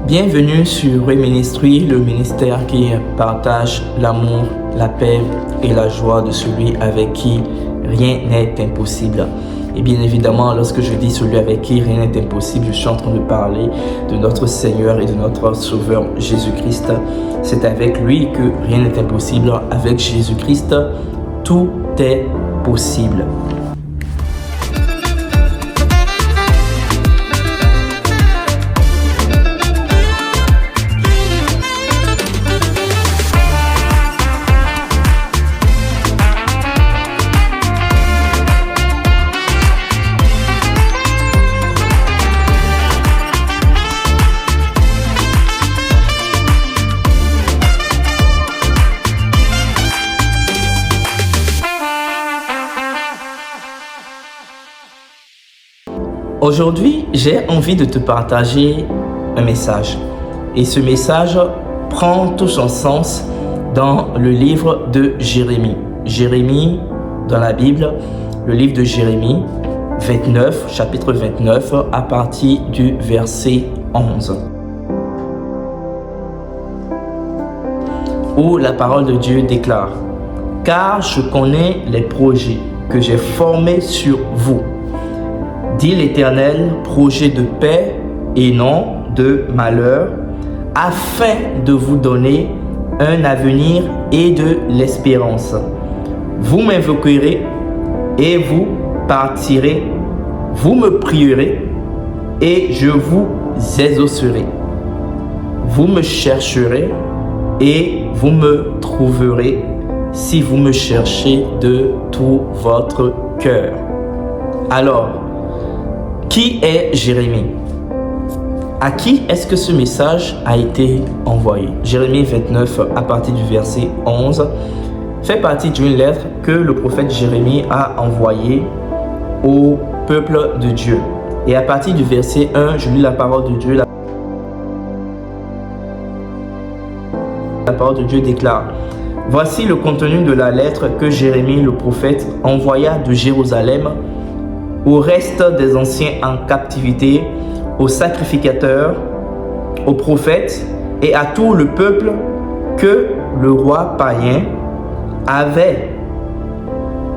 Bienvenue sur Ministry, le ministère qui partage l'amour, la paix et la joie de celui avec qui rien n'est impossible. Et bien évidemment, lorsque je dis celui avec qui rien n'est impossible, je suis en train de parler de notre Seigneur et de notre Sauveur Jésus-Christ. C'est avec lui que rien n'est impossible. Avec Jésus-Christ, tout est possible. Aujourd'hui, j'ai envie de te partager un message. Et ce message prend tout son sens dans le livre de Jérémie. Jérémie, dans la Bible, le livre de Jérémie 29, chapitre 29, à partir du verset 11. Où la parole de Dieu déclare: « Car je connais les projets que j'ai formés sur vous, dit l'Éternel, projet de paix et non de malheur, afin de vous donner un avenir et de l'espérance. Vous m'invoquerez et vous partirez, vous me prierez et je vous exaucerai. Vous me chercherez et vous me trouverez si vous me cherchez de tout votre cœur. » Alors, qui est Jérémie? À qui est-ce que ce message a été envoyé? Jérémie 29, à partir du verset 11, fait partie d'une lettre que le prophète Jérémie a envoyée au peuple de Dieu. Et à partir du verset 1, je lis la parole de Dieu. La parole de Dieu déclare: « Voici le contenu de la lettre que Jérémie le prophète envoya de Jérusalem au reste des anciens en captivité, aux sacrificateurs, aux prophètes et à tout le peuple que le roi païen avait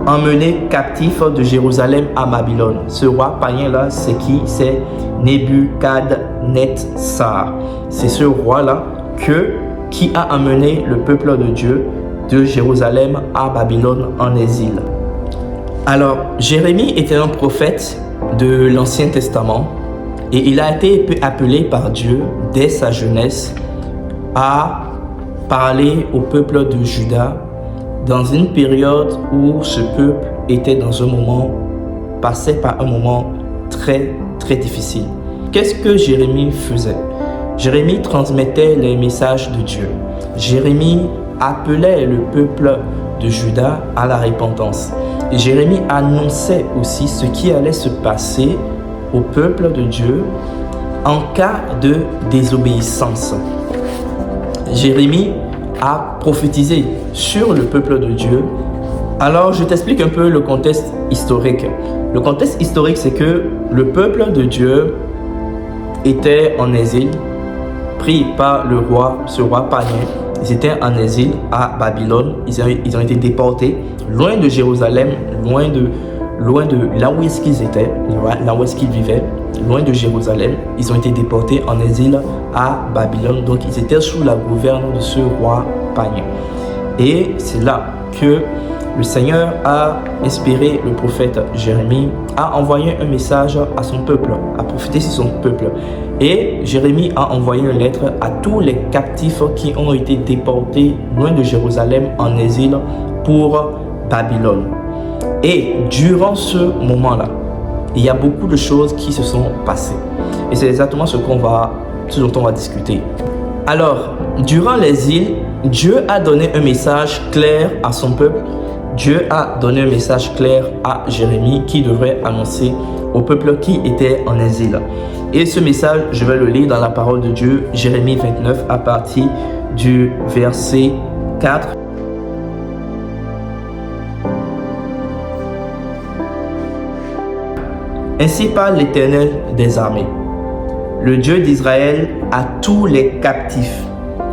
emmené captif de Jérusalem à Babylone. » Ce roi païen-là, c'est qui? C'est Nebuchadnezzar. C'est ce roi-là qui a emmené le peuple de Dieu de Jérusalem à Babylone en exil. Alors, Jérémie était un prophète de l'Ancien Testament et il a été appelé par Dieu dès sa jeunesse à parler au peuple de Juda dans une période où ce peuple passait par un moment très difficile. Qu'est-ce que Jérémie faisait? Jérémie transmettait les messages de Dieu. Jérémie appelait le peuple de Juda à la repentance. Et Jérémie annonçait aussi ce qui allait se passer au peuple de Dieu en cas de désobéissance. Jérémie a prophétisé sur le peuple de Dieu. Alors, je t'explique un peu le contexte historique. Le contexte historique, c'est que le peuple de Dieu était en exil, pris par ce roi païen. Ils étaient en exil à Babylone. Ils ont été déportés loin de Jérusalem, loin de là où est-ce qu'ils étaient, là où est-ce qu'ils vivaient, loin de Jérusalem. Ils ont été déportés en exil à Babylone. Donc, ils étaient sous la gouverne de ce roi païen. Et c'est là que le Seigneur a inspiré le prophète Jérémie à envoyer un message à son peuple, à prophétiser sur son peuple. Et Jérémie a envoyé une lettre à tous les captifs qui ont été déportés loin de Jérusalem en exil pour Babylone. Et durant ce moment-là, il y a beaucoup de choses qui se sont passées. Et c'est exactement ce dont on va discuter. Alors, durant l'exil, Dieu a donné un message clair à son peuple. Dieu a donné un message clair à Jérémie qui devrait annoncer au peuple qui était en exil. Et ce message, je vais le lire dans la parole de Dieu, Jérémie 29, à partir du verset 4. Ainsi parle l'Éternel des armées. le Dieu d'Israël, à tous les captifs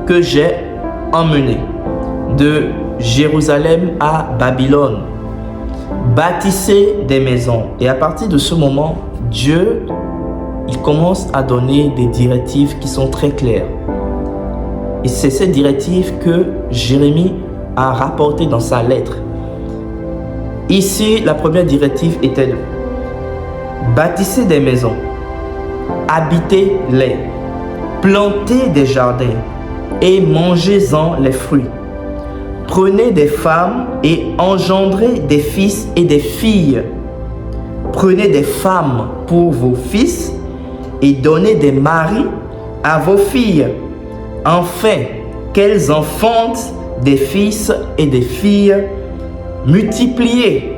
que j'ai emmenés de Jérusalem à Babylone. Bâtissez des maisons. Et à partir de ce moment, Dieu, il commence à donner des directives qui sont très claires. Et c'est ces directives que Jérémie a rapportées dans sa lettre. Ici, la première directive était de bâtissez des maisons, habitez-les, plantez des jardins et mangez-en les fruits. Prenez des femmes et engendrez des fils et des filles. Prenez des femmes pour vos fils et donnez des maris à vos filles, afin qu'elles enfantent des fils et des filles. Multipliez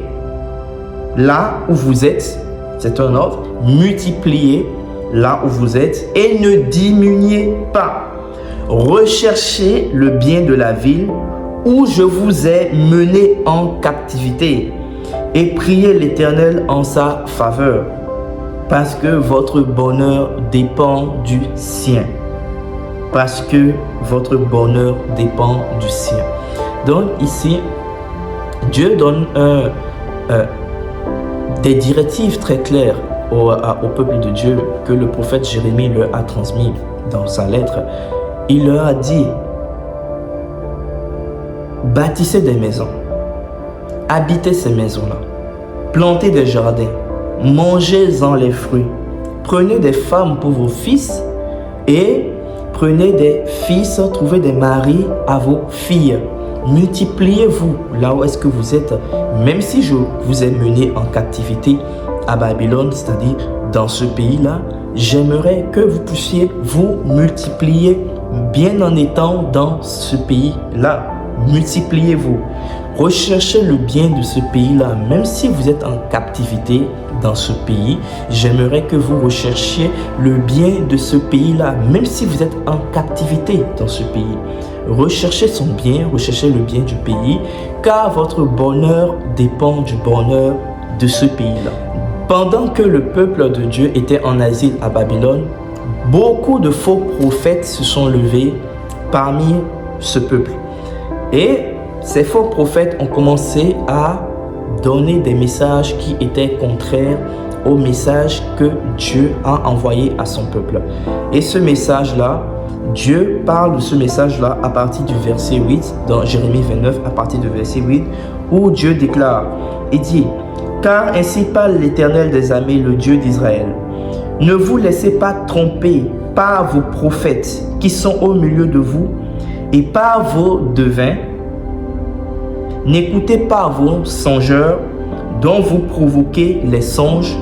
là où vous êtes, c'est un ordre, multipliez là où vous êtes et ne diminuez pas. Recherchez le bien de la ville où je vous ai mené en captivité et priez l'Éternel en sa faveur, parce que votre bonheur dépend du sien. Parce que votre bonheur dépend du sien. Donc ici, Dieu donne des directives très claires au peuple de Dieu que le prophète Jérémie leur a transmis dans sa lettre. Il leur a dit: bâtissez des maisons, habitez ces maisons-là, plantez des jardins, mangez-en les fruits, prenez des femmes pour vos fils et prenez des fils, trouvez des maris à vos filles. Multipliez-vous là où est-ce que vous êtes, même si je vous ai mené en captivité à Babylone, c'est-à-dire dans ce pays-là, j'aimerais que vous puissiez vous multiplier bien en étant dans ce pays-là. Multipliez-vous. Recherchez le bien de ce pays-là, même si vous êtes en captivité dans ce pays. J'aimerais que vous recherchiez le bien de ce pays-là, même si vous êtes en captivité dans ce pays. Recherchez son bien, recherchez le bien du pays, car votre bonheur dépend du bonheur de ce pays-là. Pendant que le peuple de Dieu était en exil à Babylone, beaucoup de faux prophètes se sont levés parmi ce peuple. Et ces faux prophètes ont commencé à donner des messages qui étaient contraires au message que Dieu a envoyé à son peuple. Et ce message-là, Dieu parle de ce message-là à partir du verset 8, dans Jérémie 29, à partir du verset 8, où Dieu déclare, il dit: « Car ainsi parle l'Éternel des armées, le Dieu d'Israël. Ne vous laissez pas tromper par vos prophètes qui sont au milieu de vous et par vos devins. N'écoutez pas vos songeurs dont vous provoquez les songes,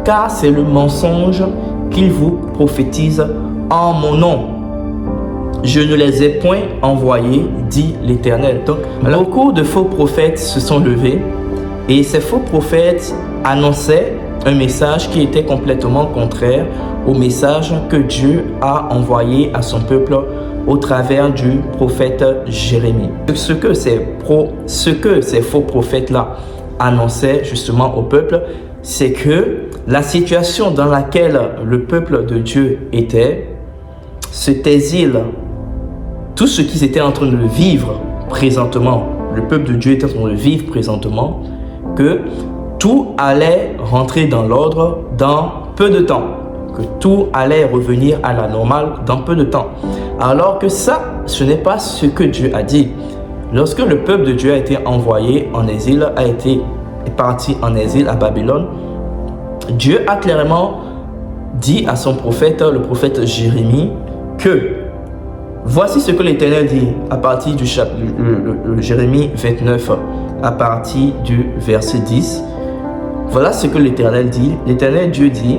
car c'est le mensonge qu'ils vous prophétisent en mon nom. Je ne les ai point envoyés, dit l'Éternel. » Donc, beaucoup de faux prophètes se sont levés et ces faux prophètes annonçaient un message qui était complètement contraire au message que Dieu a envoyé à son peuple au travers du prophète Jérémie. Ce que ces faux prophètes-là annonçaient justement au peuple, c'est que la situation dans laquelle le peuple de Dieu était, cet exil, tout ce qu'ils étaient en train de vivre présentement, le peuple de Dieu était en train de vivre présentement, que tout allait rentrer dans l'ordre dans peu de temps, que tout allait revenir à la normale dans peu de temps. Alors que ça, ce n'est pas ce que Dieu a dit. Lorsque le peuple de Dieu a été envoyé en exil, est parti en exil à Babylone, Dieu a clairement dit à son prophète, le prophète Jérémie, que voici ce que l'Éternel dit à partir du chapitre Jérémie 29, à partir du verset 10. Voilà ce que l'Éternel dit. L'Éternel Dieu dit: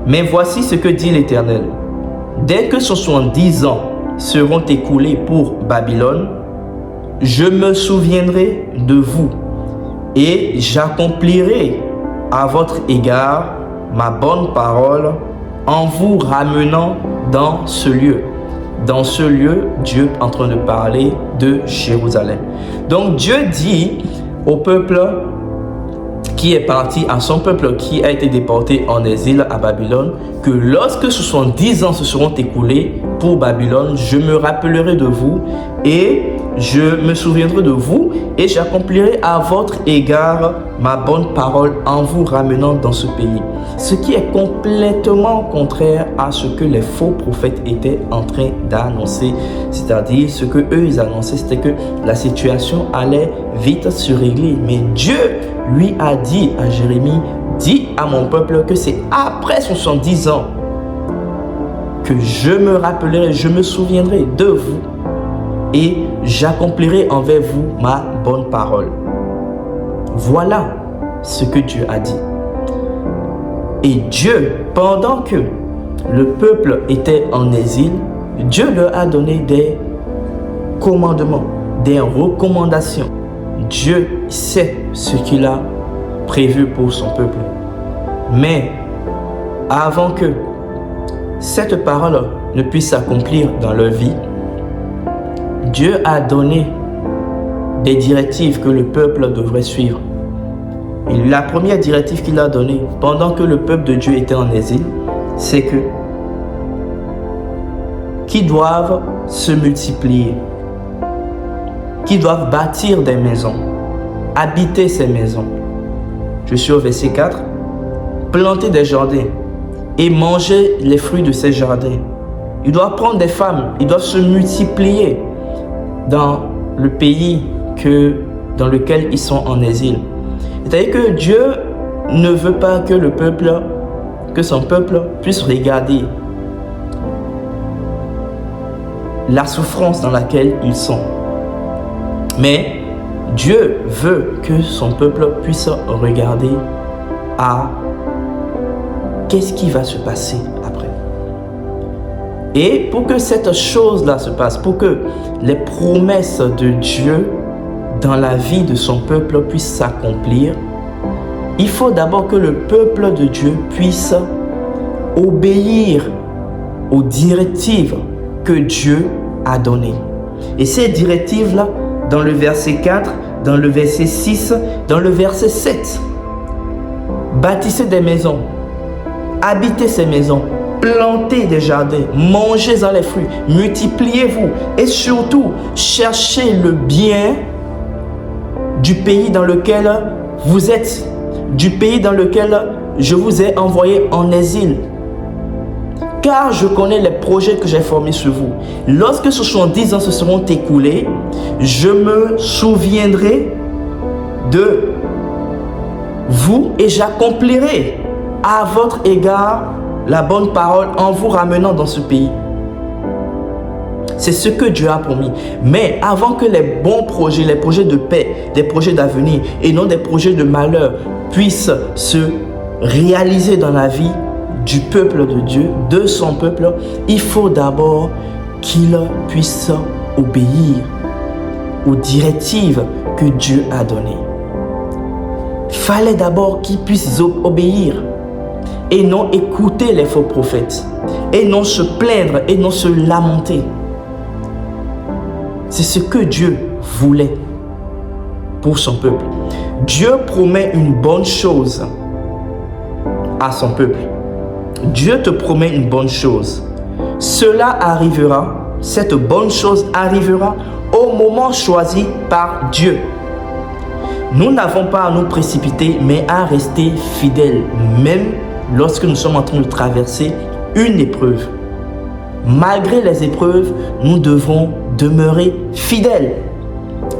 mais voici ce que dit l'Éternel. Dès que 70 ans seront écoulés pour Babylone, je me souviendrai de vous et j'accomplirai à votre égard ma bonne parole en vous ramenant dans ce lieu. Dans ce lieu, Dieu est en train de parler de Jérusalem. Donc Dieu dit au peuple qui est parti à son peuple qui a été déporté en exil à Babylone, que lorsque 70 ans se seront écoulés pour Babylone, je me rappellerai de vous et je me souviendrai de vous et j'accomplirai à votre égard ma bonne parole en vous ramenant dans ce pays. Ce qui est complètement contraire à ce que les faux prophètes étaient en train d'annoncer. C'est-à-dire, ce que eux ils annonçaient, c'était que la situation allait vite se régler. Mais Dieu lui a dit à Jérémie, dis à mon peuple que c'est après 70 ans que je me rappellerai, je me souviendrai de vous et j'accomplirai envers vous ma bonne parole. Voilà ce que Dieu a dit. Et Dieu, pendant que le peuple était en exil, Dieu leur a donné des commandements, des recommandations. Dieu sait ce qu'il a prévu pour son peuple. Mais avant que cette parole ne puisse s'accomplir dans leur vie, Dieu a donné des directives que le peuple devrait suivre. Et la première directive qu'il a donnée pendant que le peuple de Dieu était en exil, c'est que qu'ils doivent se multiplier, qu'ils doivent bâtir des maisons, habiter ces maisons. Je suis au verset 4. Planter des jardins et manger les fruits de ces jardins. Ils doivent prendre des femmes, ils doivent se multiplier dans le pays dans lequel ils sont en exil. C'est-à-dire que Dieu ne veut pas que son peuple puisse regarder la souffrance dans laquelle ils sont. Mais Dieu veut que son peuple puisse regarder à qu'est-ce qui va se passer après. Et pour que cette chose-là se passe, pour que les promesses de Dieu dans la vie de son peuple puissent s'accomplir, il faut d'abord que le peuple de Dieu puisse obéir aux directives que Dieu a données. Et ces directives-là, dans le verset 4, dans le verset 6, dans le verset 7, bâtissez des maisons, habitez ces maisons, plantez des jardins, mangez-en les fruits, multipliez-vous et surtout cherchez le bien du pays dans lequel vous êtes, du pays dans lequel je vous ai envoyé en exil. Car je connais les projets que j'ai formés sur vous. Lorsque 70 ans se seront écoulés, je me souviendrai de vous et j'accomplirai à votre égard la bonne parole en vous ramenant dans ce pays. C'est ce que Dieu a promis. Mais avant que les bons projets, les projets de paix, des projets d'avenir et non des projets de malheur puissent se réaliser dans la vie du peuple de Dieu, de son peuple, il faut d'abord qu'il puisse obéir aux directives que Dieu a données. Il fallait d'abord qu'il puisse obéir et non écouter les faux prophètes et non se plaindre et non se lamenter. C'est ce que Dieu voulait pour son peuple. Dieu promet une bonne chose à son peuple. Dieu te promet une bonne chose. Cela arrivera, cette bonne chose arrivera au moment choisi par Dieu. Nous n'avons pas à nous précipiter, mais à rester fidèles, même lorsque nous sommes en train de traverser une épreuve. Malgré les épreuves, nous devons demeurer fidèles,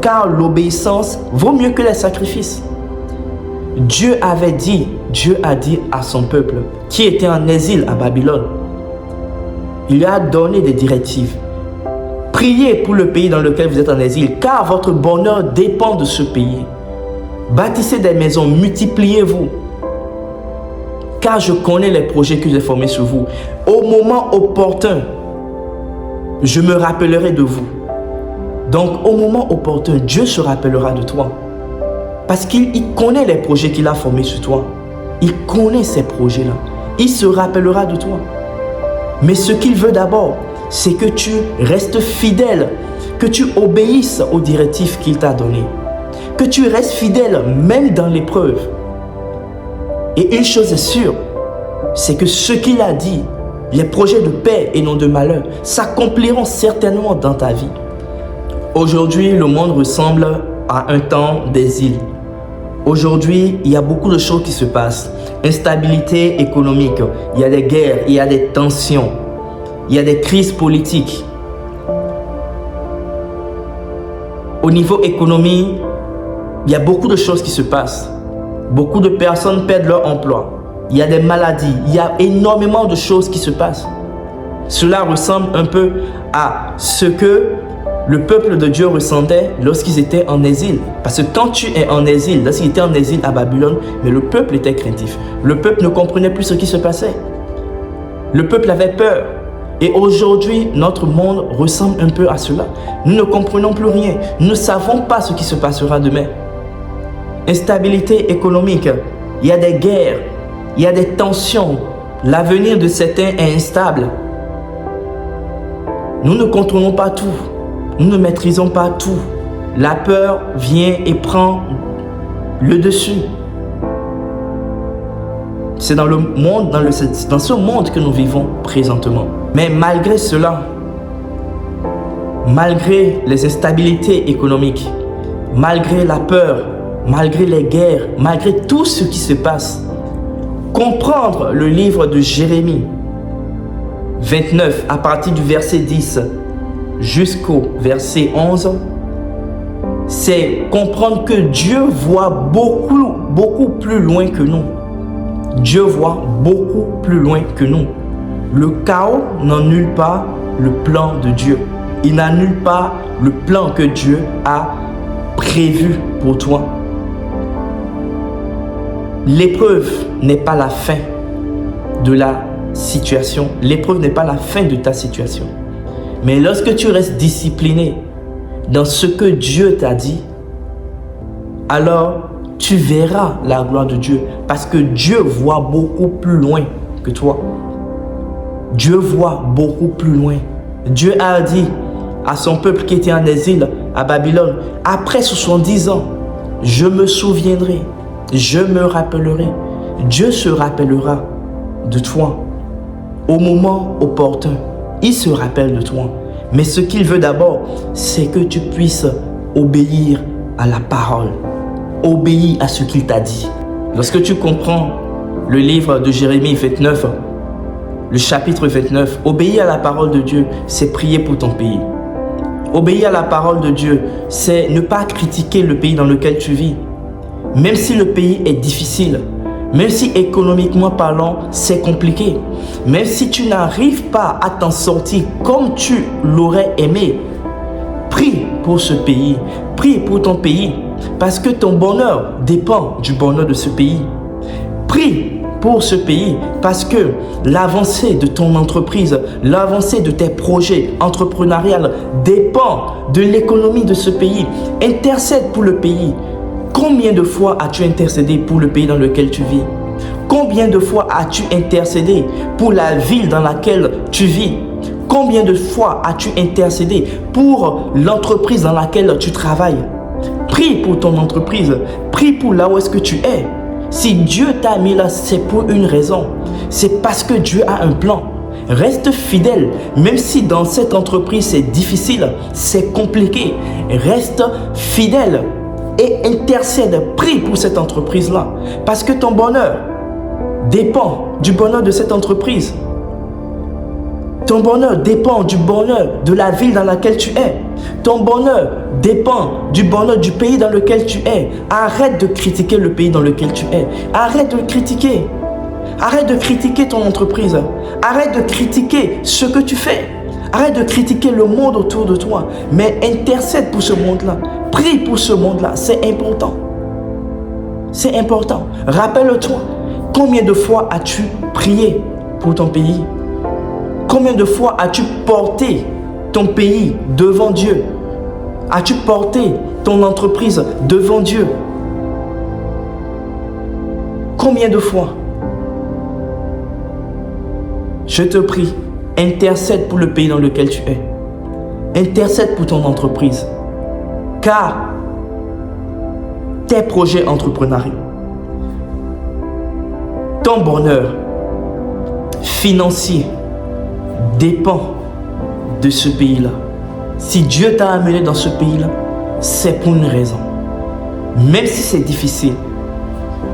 car l'obéissance vaut mieux que les sacrifices. Dieu a dit à son peuple qui était en exil à Babylone, il lui a donné des directives. Priez pour le pays dans lequel vous êtes en exil, car votre bonheur dépend de ce pays. Bâtissez des maisons, multipliez-vous, car je connais les projets que j'ai formés sur vous. Au moment opportun, je me rappellerai de vous. Donc, au moment opportun, Dieu se rappellera de toi. Parce qu'il connaît les projets qu'il a formés sur toi. Il connaît ces projets-là. Il se rappellera de toi. Mais ce qu'il veut d'abord, c'est que tu restes fidèle, que tu obéisses aux directives qu'il t'a données, que tu restes fidèle même dans l'épreuve. Et une chose est sûre, c'est que ce qu'il a dit, les projets de paix et non de malheur, s'accompliront certainement dans ta vie. Aujourd'hui, le monde ressemble à un temps d'exil. Aujourd'hui, il y a beaucoup de choses qui se passent. Instabilité économique, il y a des guerres, il y a des tensions, il y a des crises politiques. Au niveau économique, il y a beaucoup de choses qui se passent. Beaucoup de personnes perdent leur emploi. Il y a des maladies, il y a énormément de choses qui se passent. Cela ressemble un peu à ce que le peuple de Dieu ressentait lorsqu'ils étaient en exil. Parce que quand tu es en exil, lorsqu'ils étaient en exil à Babylone, mais le peuple était craintif. Le peuple ne comprenait plus ce qui se passait. Le peuple avait peur. Et aujourd'hui, notre monde ressemble un peu à cela. Nous ne comprenons plus rien. Nous ne savons pas ce qui se passera demain. Instabilité économique, il y a des guerres, il y a des tensions. L'avenir de certains est instable. Nous ne contrôlons pas tout. Nous ne maîtrisons pas tout. La peur vient et prend le dessus. C'est dans le monde, dans ce monde que nous vivons présentement. Mais malgré cela, malgré les instabilités économiques, malgré la peur, malgré les guerres, malgré tout ce qui se passe, comprendre le livre de Jérémie 29 à partir du verset 10 jusqu'au verset 11, c'est comprendre que Dieu voit beaucoup plus loin que nous. Dieu voit beaucoup plus loin que nous. Le chaos n'annule pas le plan de Dieu. Il n'annule pas le plan que Dieu a prévu pour toi. L'épreuve n'est pas la fin de la situation. L'épreuve n'est pas la fin de ta situation. Mais lorsque tu restes discipliné dans ce que Dieu t'a dit, alors tu verras la gloire de Dieu. Parce que Dieu voit beaucoup plus loin que toi. Dieu voit beaucoup plus loin. Dieu a dit à son peuple qui était en exil à Babylone, après 70 ans, je me souviendrai, je me rappellerai. Dieu se rappellera de toi au moment opportun. Il se rappelle de toi. Mais ce qu'il veut d'abord, c'est que tu puisses obéir à la parole. Obéis à ce qu'il t'a dit. Lorsque tu comprends le livre de Jérémie 29, le chapitre 29, obéir à la parole de Dieu, c'est prier pour ton pays. Obéir à la parole de Dieu, c'est ne pas critiquer le pays dans lequel tu vis. Même si le pays est difficile, même si économiquement parlant, c'est compliqué, même si tu n'arrives pas à t'en sortir comme tu l'aurais aimé, prie pour ce pays, prie pour ton pays, parce que ton bonheur dépend du bonheur de ce pays. Prie pour ce pays parce que l'avancée de ton entreprise, l'avancée de tes projets entrepreneuriaux dépend de l'économie de ce pays. Intercède pour le pays. Combien de fois as-tu intercédé pour le pays dans lequel tu vis? Combien de fois as-tu intercédé pour la ville dans laquelle tu vis? Combien de fois as-tu intercédé pour l'entreprise dans laquelle tu travailles? Prie pour ton entreprise. Prie pour là où est-ce que tu es. Si Dieu t'a mis là, c'est pour une raison. C'est parce que Dieu a un plan. Reste fidèle, même si dans cette entreprise c'est difficile, c'est compliqué. Reste fidèle et intercède, prie pour cette entreprise-là. Parce que ton bonheur dépend du bonheur de cette entreprise. Ton bonheur dépend du bonheur de la ville dans laquelle tu es. Ton bonheur dépend du bonheur du pays dans lequel tu es. Arrête de critiquer le pays dans lequel tu es. Arrête de le critiquer. Arrête de critiquer ton entreprise. Arrête de critiquer ce que tu fais. Arrête de critiquer le monde autour de toi. Mais intercède pour ce monde-là. Prie pour ce monde-là. C'est important. C'est important. Rappelle-toi, combien de fois as-tu prié pour ton pays? Combien de fois as-tu porté ton pays devant Dieu? As-tu porté ton entreprise devant Dieu? Combien de fois? Je te prie, intercède pour le pays dans lequel tu es. Intercède pour ton entreprise. Car tes projets entrepreneuriaux, ton bonheur financier dépend de ce pays-là, si Dieu t'a amené dans ce pays-là, c'est pour une raison. Même si c'est difficile,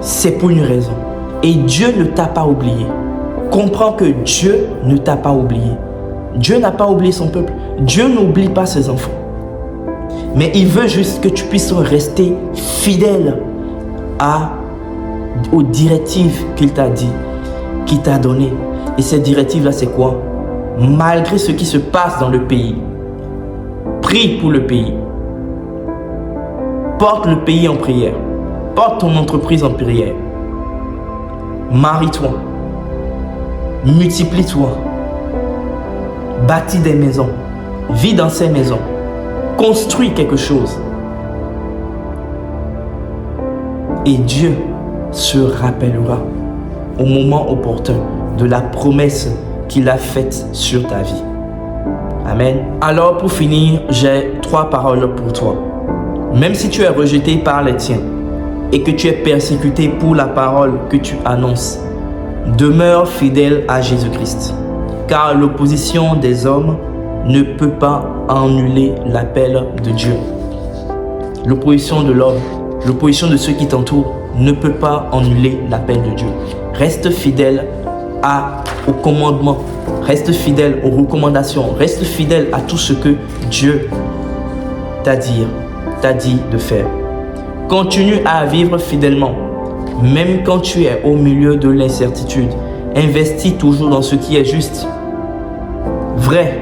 c'est pour une raison. Et Dieu ne t'a pas oublié. Comprends que Dieu ne t'a pas oublié. Dieu n'a pas oublié son peuple. Dieu n'oublie pas ses enfants. Mais il veut juste que tu puisses rester fidèle aux directives qu'il t'a dit, qu'il t'a données. Et ces directives-là, c'est quoi? Malgré ce qui se passe dans le pays, prie pour le pays. Porte le pays en prière. Porte ton entreprise en prière. Marie-toi. Multiplie-toi. Bâtis des maisons. Vis dans ces maisons. Construis quelque chose. Et Dieu se rappellera au moment opportun de la promesse qu'il a faite sur ta vie. Amen. Alors pour finir, j'ai 3 paroles pour toi. Même si tu es rejeté par les tiens et que tu es persécuté pour la parole que tu annonces, demeure fidèle à Jésus-Christ. Car l'opposition des hommes ne peut pas annuler l'appel de Dieu. L'opposition de l'homme, l'opposition de ceux qui t'entourent ne peut pas annuler l'appel de Dieu. Reste fidèle au commandement, reste fidèle aux recommandations, reste fidèle à tout ce que Dieu t'a dit de faire. Continue à vivre fidèlement, même quand tu es au milieu de l'incertitude. Investis toujours dans ce qui est juste, vrai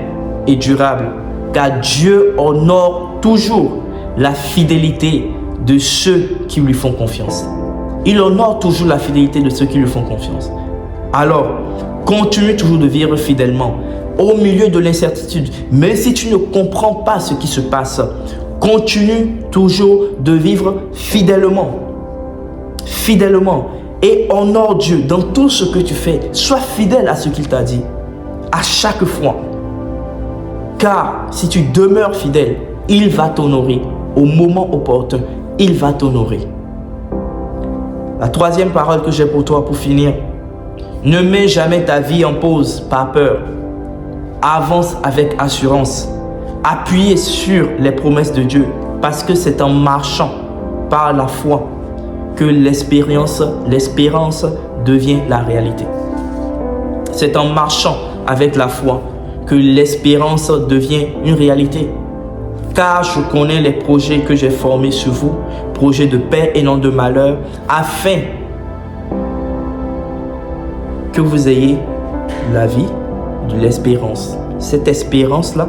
et durable, car Dieu honore toujours la fidélité de ceux qui lui font confiance. Il honore toujours la fidélité de ceux qui lui font confiance. Alors, continue toujours de vivre fidèlement au milieu de l'incertitude. Même si tu ne comprends pas ce qui se passe, continue toujours de vivre fidèlement. Fidèlement. Et honore Dieu dans tout ce que tu fais. Sois fidèle à ce qu'il t'a dit. À chaque fois. Car si tu demeures fidèle, il va t'honorer. Au moment opportun, il va t'honorer. La 3e parole que j'ai pour toi pour finir. Ne mets jamais ta vie en pause par peur. Avance avec assurance. Appuyez sur les promesses de Dieu. Parce que c'est en marchant par la foi que l'espérance devient la réalité. C'est en marchant avec la foi que l'espérance devient une réalité. Car je connais les projets que j'ai formés sur vous, projets de paix et non de malheur, afin que vous ayez la vie de l'espérance. Cette espérance-là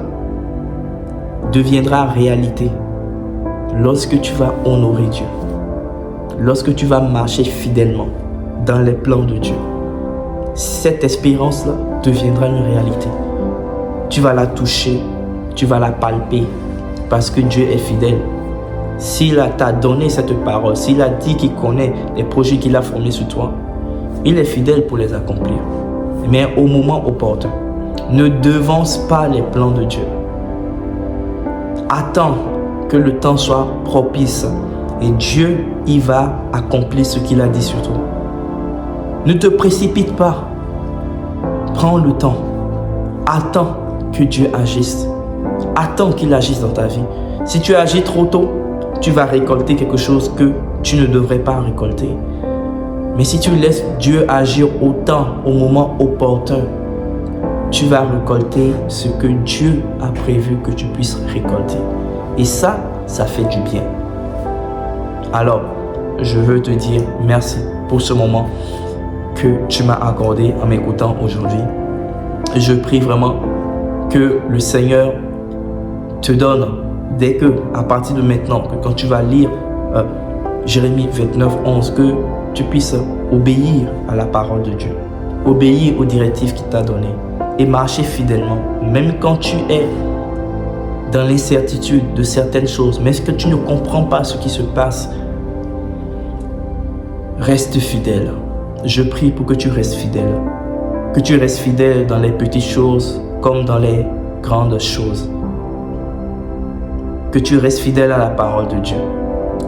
deviendra réalité lorsque tu vas honorer Dieu, lorsque tu vas marcher fidèlement dans les plans de Dieu. Cette espérance-là deviendra une réalité. Tu vas la toucher, tu vas la palper, parce que Dieu est fidèle. S'il t'a donné cette parole, s'il a dit qu'il connaît les projets qu'il a formés sur toi, il est fidèle pour les accomplir. Mais au moment opportun, ne devance pas les plans de Dieu. Attends que le temps soit propice et Dieu, il va accomplir ce qu'il a dit sur toi. Ne te précipite pas. Prends le temps. Attends que Dieu agisse. Attends qu'il agisse dans ta vie. Si tu agis trop tôt, tu vas récolter quelque chose que tu ne devrais pas récolter. Mais si tu laisses Dieu agir au temps, au moment opportun, tu vas récolter ce que Dieu a prévu que tu puisses récolter. Et ça fait du bien. Alors, je veux te dire merci pour ce moment que tu m'as accordé en m'écoutant aujourd'hui. Je prie vraiment que le Seigneur te donne, dès que, à partir de maintenant, que quand tu vas lire Jérémie 29, 11, que tu puisses obéir à la parole de Dieu, obéir aux directives qu'il t'a données et marcher fidèlement, même quand tu es dans l'incertitude de certaines choses, mais est-ce que tu ne comprends pas ce qui se passe? Reste fidèle. Je prie pour que tu restes fidèle. Que tu restes fidèle dans les petites choses comme dans les grandes choses. Que tu restes fidèle à la parole de Dieu.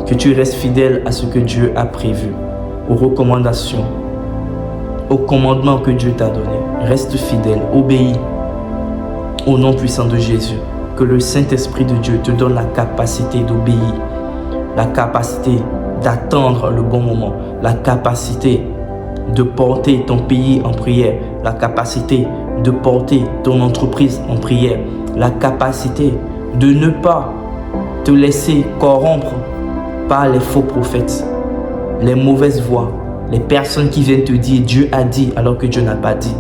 Que tu restes fidèle à ce que Dieu a prévu, aux recommandations. au commandement que Dieu t'a donné. Reste fidèle, obéis au nom puissant de Jésus. Que le Saint-Esprit de Dieu te donne la capacité d'obéir, la capacité d'attendre le bon moment, la capacité de porter ton pays en prière, la capacité de porter ton entreprise en prière, la capacité de ne pas te laisser corrompre par les faux prophètes, les mauvaises voix, les personnes qui viennent te dire Dieu a dit alors que Dieu n'a pas dit.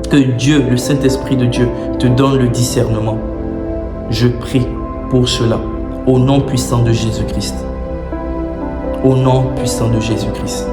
Que Dieu, le Saint-Esprit de Dieu, te donne le discernement. Je prie pour cela, au nom puissant de Jésus-Christ. Au nom puissant de Jésus-Christ.